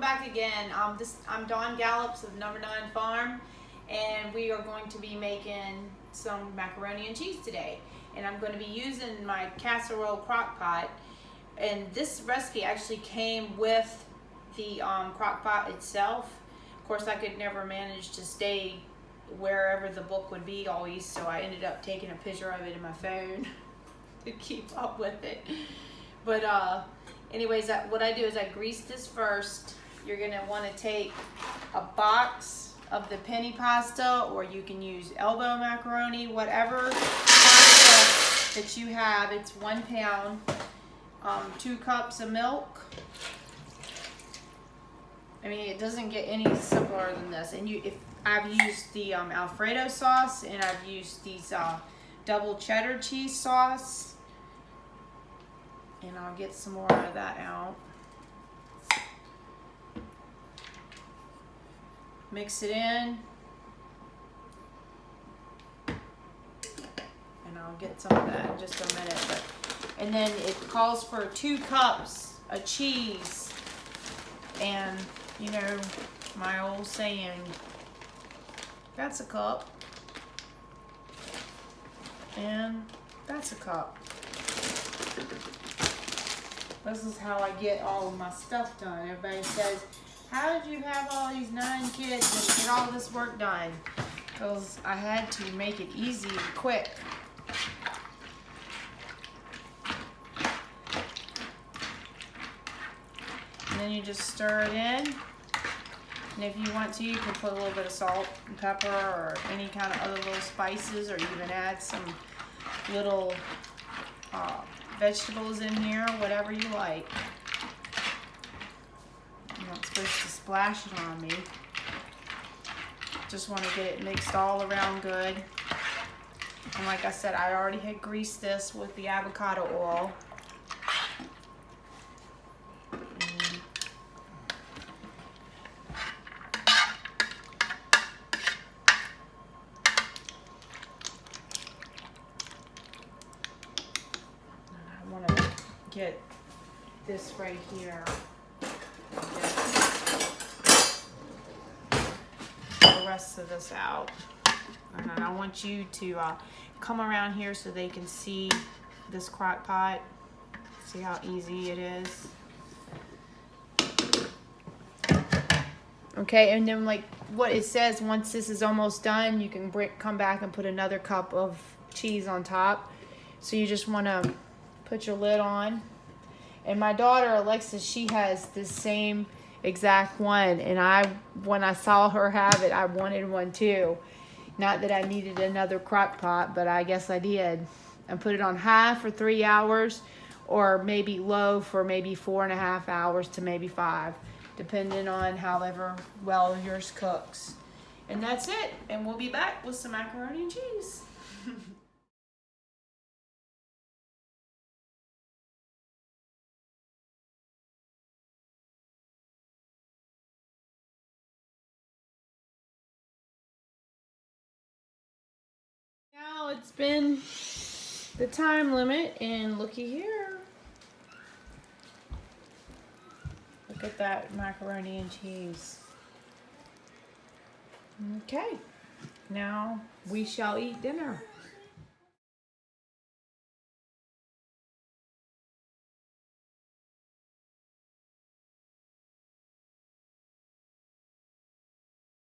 back again. I'm Dawn Gallops of Number 9 Farm, and we are going to be making some macaroni and cheese today. And I'm going to be using my Casserole Crockpot. And this recipe actually came with the Crockpot itself. Of course, I could never manage to stay wherever the book would be always, so I ended up taking a picture of it in my phone to keep up with it. But anyways, what I do is I grease this first. You're gonna want to take a box of the penny pasta, or you can use elbow macaroni, whatever pasta that you have. It's 1 pound, 2 cups of milk. I mean, it doesn't get any simpler than this. And if I've used the Alfredo sauce, and I've used these double cheddar cheese sauce. And I'll get some more of that out. Mix it in. And I'll get some of that in just a minute. And then it calls for 2 cups of cheese. And, you know, my old saying, that's a cup. And that's a cup. This is how I get all of my stuff done. Everybody says, how did you have all these 9 kids and get all this work done? Because I had to make it easy and quick. And then you just stir it in. And if you want to, you can put a little bit of salt and pepper or any kind of other little spices, or even add some little vegetables in here, whatever you like. I'm not supposed to splash it on me. Just want to get it mixed all around good. And like I said, I already had greased this with the avocado oil. Get this right here. Get the rest of this out. And I want you to come around here so they can see this crock pot. See how easy it is. Okay, and then like what it says, once this is almost done, you can come back and put another cup of cheese on top. So you just want to put your lid on. And my daughter Alexis, she has the same exact one, and when I saw her have it, I wanted one too. Not that I needed another crock pot, but I guess I did. And put it on high for 3 hours, or maybe low for maybe 4.5 hours to maybe 5, depending on however well yours cooks. And that's it, and we'll be back with some macaroni and cheese. Now it's been the time limit, and looky here. Look at that macaroni and cheese. Okay, now we shall eat dinner.